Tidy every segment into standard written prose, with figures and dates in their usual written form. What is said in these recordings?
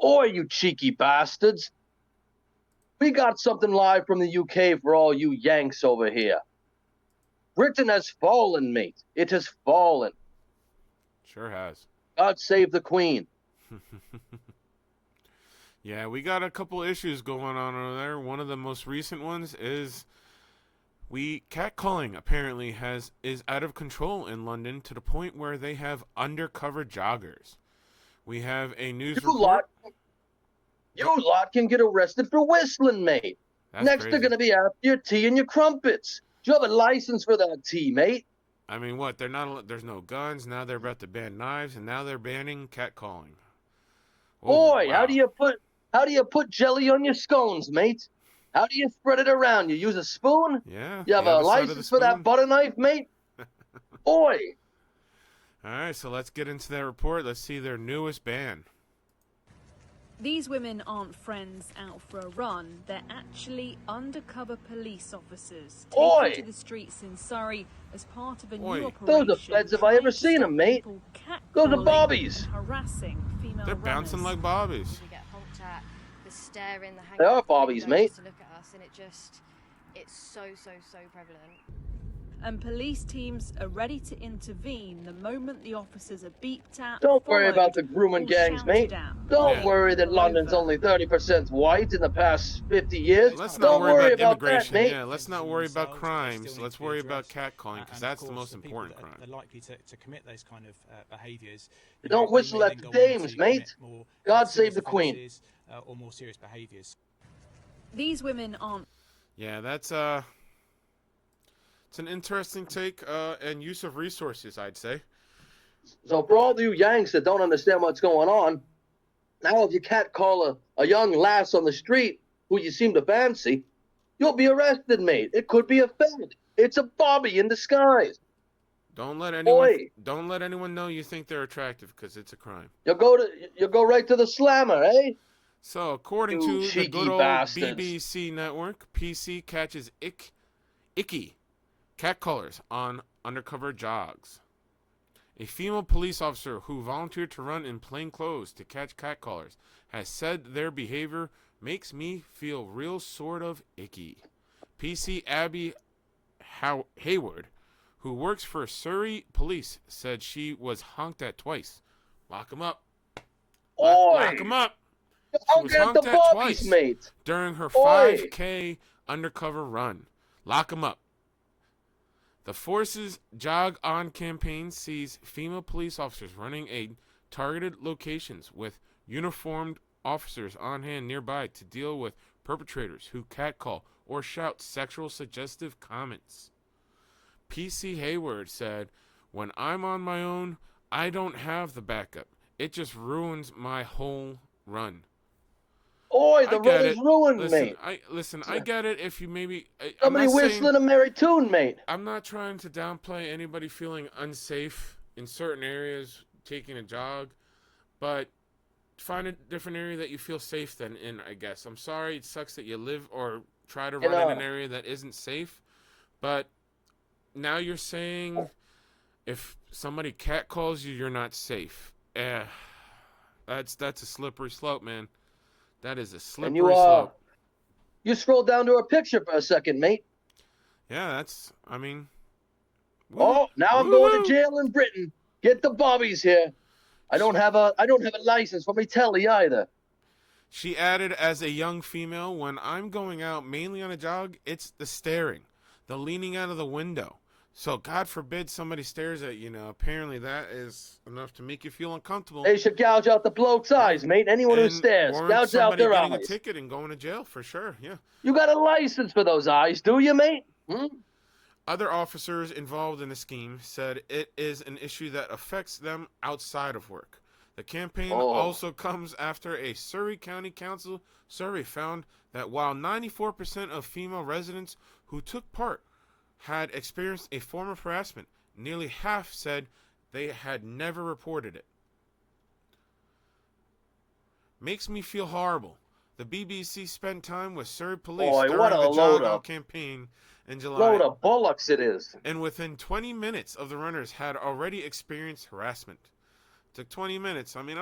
Oi, you cheeky bastards. We got something live from the UK for all you Yanks over here. Britain has fallen, mate. It has fallen. Sure has. God save the Queen. Yeah, we got a couple issues going on over there. One of the most recent ones is catcalling apparently is out of control in London to the point where they have undercover joggers. We have a news report. You lot can get arrested for whistling, mate. That's Next, crazy. they're going to be after your tea and your crumpets. Do you have a license for that tea, mate? I mean, what? There's no guns. Now they're about to ban knives, and now they're banning catcalling. Oh, Boy, wow. how do you put jelly on your scones, mate? How do you spread it around? You use a spoon? Yeah. You have the a other side of the license for that spoon. butter knife, mate? Boy. All right, so let's get into that report. Let's see their newest ban. These women aren't friends out for a run. They're actually undercover police officers taken to the streets in Surrey as part of a new operation. Those are feds if I ever seen them, mate. Those are bobbies. Harassing female They're bouncing like bobbies. We get honked at, the staring, the hanging They are out the bobbies, window mate. just to look at us, and it's so prevalent. And police teams are ready to intervene the moment the officers are beeped at. Don't worry about the grooming gangs, mate. Don't worry that London's only 30% white in the past 50 years. Let's not Don't worry about that, immigration. mate. Yeah, let's not worry about crimes. Let's worry about catcalling, because that's the most important crime. They're likely to commit those kind of behaviours. You don't whistle at the dames, mate. God save the Queen. Or more serious behaviours. These women aren't. Yeah, that's it's an interesting take and use of resources, I'd say. So for all you Yanks that don't understand what's going on, now if you catcall a young lass on the street who you seem to fancy, you'll be arrested, mate. It could be a fed. It's a bobby in disguise. Don't let anyone know you think they're attractive, because it's a crime. You'll go right to the slammer, eh? So according You to the good old bastards. BBC network, PC catches icky catcallers on undercover jogs. A female police officer who volunteered to run in plain clothes to catch catcallers has said their behavior makes me feel real sort of icky. PC Abby Hayward, who works for Surrey Police, said she was honked at twice. Lock 'em up. Lock 'em up. She was honked at twice mate. during her 5K undercover run. Lock 'em up. The Force's Jog On campaign sees female police officers running at targeted locations with uniformed officers on hand nearby to deal with perpetrators who catcall or shout sexual suggestive comments. PC Hayward said, "When I'm on my own, I don't have the backup. It just ruins my whole run." Oi, the run is ruined, mate. I get it if you maybe... Somebody whistling a merry tune, mate. I'm not trying to downplay anybody feeling unsafe in certain areas, taking a jog, but find a different area that you feel safe then in, I guess. I'm sorry, it sucks that you live or try to run in an area that isn't safe, but now you're saying if somebody catcalls you, you're not safe. That's a slippery slope, man. That is a slippery slope. You scroll down to her picture for a second, mate. Yeah, I mean... now I'm going to jail in Britain. Get the bobbies here. I don't have a license for me telly either. She added, as a young female, when I'm going out mainly on a jog, it's the staring, the leaning out of the window. So God forbid somebody stares at you now. Apparently that is enough to make you feel uncomfortable. They should gouge out the bloke's eyes, mate. Anyone who stares, gouge out their eyes. Getting a ticket and going to jail for sure. Yeah. You got a license for those eyes, do you, mate? Other officers involved in the scheme said it is an issue that affects them outside of work. The campaign also comes after a Surrey County Council survey found that while 94% of female residents who took part had experienced a form of harassment, nearly half said they had never reported it. Makes me feel horrible. The BBC spent time with Surrey Police during the Jog On campaign in July. Load of bollocks it is. And within 20 minutes of the runners had already experienced harassment. Took 20 minutes. I mean,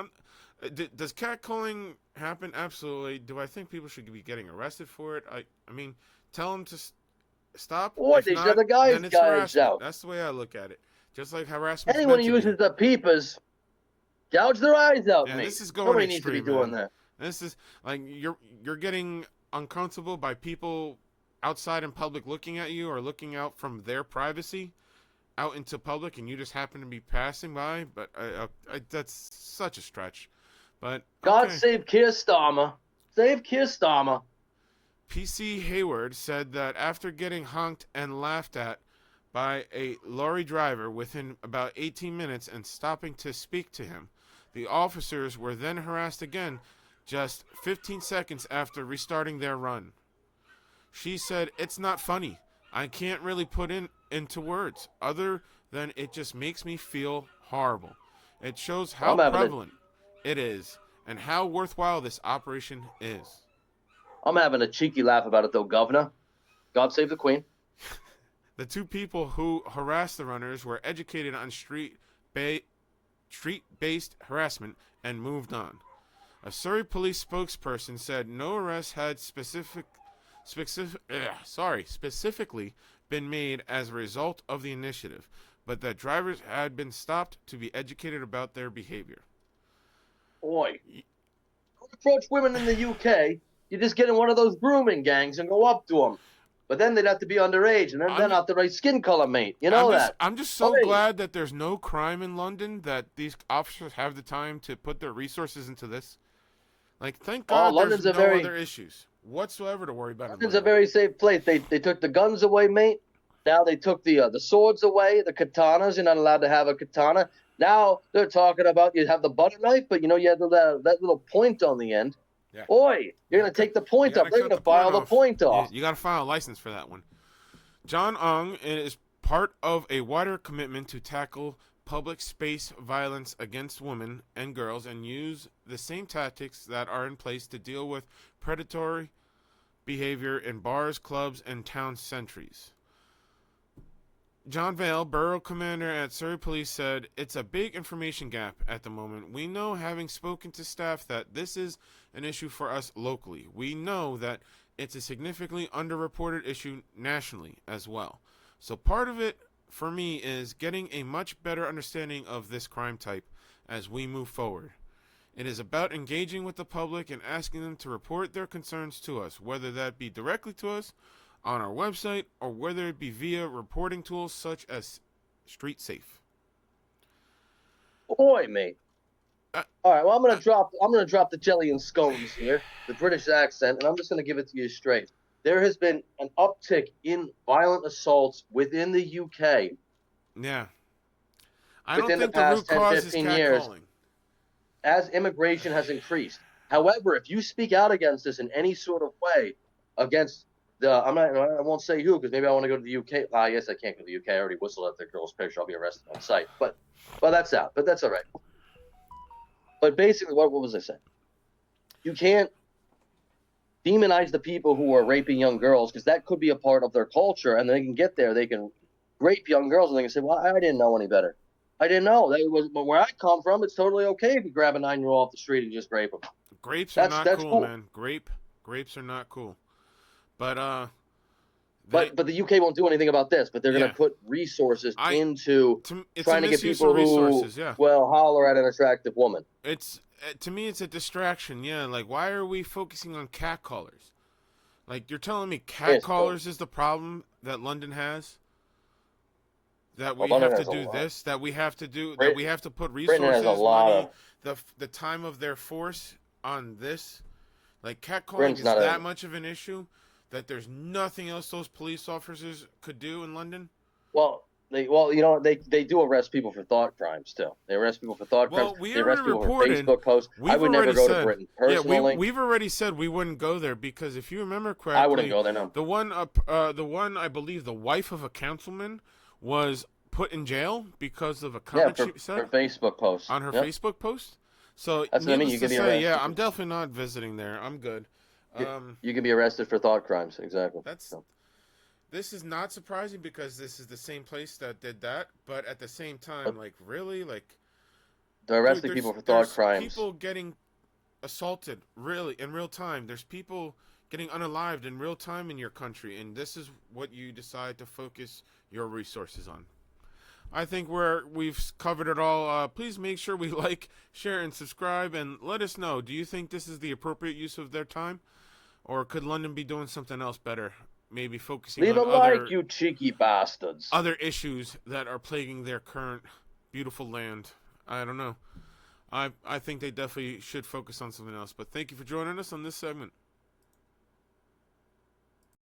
does catcalling happen? Absolutely. Do I think people should be getting arrested for it? I mean, tell them to stop. Boy, If they not, shut the then it's guys harassment. out. That's the way I look at it. Just like harassment's Anyone meant who to be. uses the peepers, gouge their eyes out, Yeah, mate. this is going Nobody needs to be extreme, doing man. that. This is like you're getting uncomfortable by people outside in public looking at you or looking out from their privacy out into public, and you just happen to be passing by. But that's such a stretch. But God okay. save Keir Starmer. Save Keir Starmer. PC Hayward said that after getting honked and laughed at by a lorry driver within about 18 minutes and stopping to speak to him, the officers were then harassed again just 15 seconds after restarting their run. She said, "It's not funny. I can't really put into words other than it just makes me feel horrible. It shows how prevalent it is and how worthwhile this operation is." I'm having a cheeky laugh about it, though, Governor. God save the Queen. The two people who harassed the runners were educated on street-based harassment and moved on. A Surrey police spokesperson said no arrests had specifically been made as a result of the initiative, but that drivers had been stopped to be educated about their behavior. Boy, don't approach women in the UK. You just get in one of those grooming gangs and go up to them. But then they'd have to be underage, and then they're not the right skin color, mate. You know that. I'm just so glad that there's no crime in London, that these officers have the time to put their resources into this. Like, thank God there's no other issues whatsoever to worry about. London's a very safe place. They took the guns away, mate. Now they took the swords away, the katanas. You're not allowed to have a katana. Now they're talking about you have the butter knife, but you know you have that little point on the end. Yeah. Boy, you're going to take the point off. They're going to file the point off. Yeah, you got to file a license for that one. John Ong is part of a wider commitment to tackle public space violence against women and girls and use the same tactics that are in place to deal with predatory behavior in bars, clubs, and town centres. John Vale, borough commander at Surrey Police, said, "It's a big information gap at the moment. We know, having spoken to staff, that this is an issue for us locally. We know that it's a significantly underreported issue nationally as well. So part of it, for me, is getting a much better understanding of this crime type as we move forward. It is about engaging with the public and asking them to report their concerns to us, whether that be directly to us on our website, or whether it be via reporting tools such as Street Safe." Boy, mate. All right, well, I'm gonna drop the jelly and scones here, the British accent, and I'm just gonna give it to you straight. There has been an uptick in violent assaults within the UK. Yeah, I don't think the root cause is catcalling. As immigration has increased. However, if you speak out against this in any sort of way, against I won't say who, because maybe I want to go to the UK. Well, I guess I can't go to the UK. I already whistled at the girl's picture. I'll be arrested on sight. But that's out. But that's all right. But basically, what was I saying? You can't demonize the people who are raping young girls, because that could be a part of their culture, and they can get there. They can rape young girls, and they can say, "Well, I didn't know any better. I didn't know. That was where I come from. It's totally okay if you grab a 9-year-old off the street and just rape them." Grapes are not cool, man. Grapes are not cool. But the UK won't do anything about this. But they're going to put resources into trying to get people who holler at an attractive woman. To me, it's a distraction. Yeah, like, why are we focusing on catcallers? Like, you're telling me catcallers is the problem that London has? That we have to do this? That we have to do? That we have to put resources, money, the time of their force on this? Like, catcalling is that much of an issue that there's nothing else those police officers could do in London? Well, they do arrest people for thought crimes too. They arrest people for thought crimes. They arrest people for Facebook posts. I would never go to Britain personally. Yeah, we've already said we wouldn't go there, because if you remember correctly, I wouldn't go there. No. The one I believe the wife of a councilman was put in jail because of a comment she said her Facebook post on her Facebook post. So that's what I mean. You can be arrested. Yeah, I'm definitely not visiting there. I'm good. You can be arrested for thought crimes. Exactly. This is not surprising, because this is the same place that did that. But at the same time, like, really, like, They're arresting people for thought crimes. People getting assaulted really in real time. There's people getting unalived in real time in your country, and this is what you decide to focus your resources on. I think we've covered it all. Please make sure we like, share, and subscribe, and let us know. Do you think this is the appropriate use of their time, or could London be doing something else better? Maybe focusing Leave on a like, you cheeky bastards. other issues that are plaguing their current beautiful land. I don't know. I think they definitely should focus on something else. But thank you for joining us on this segment.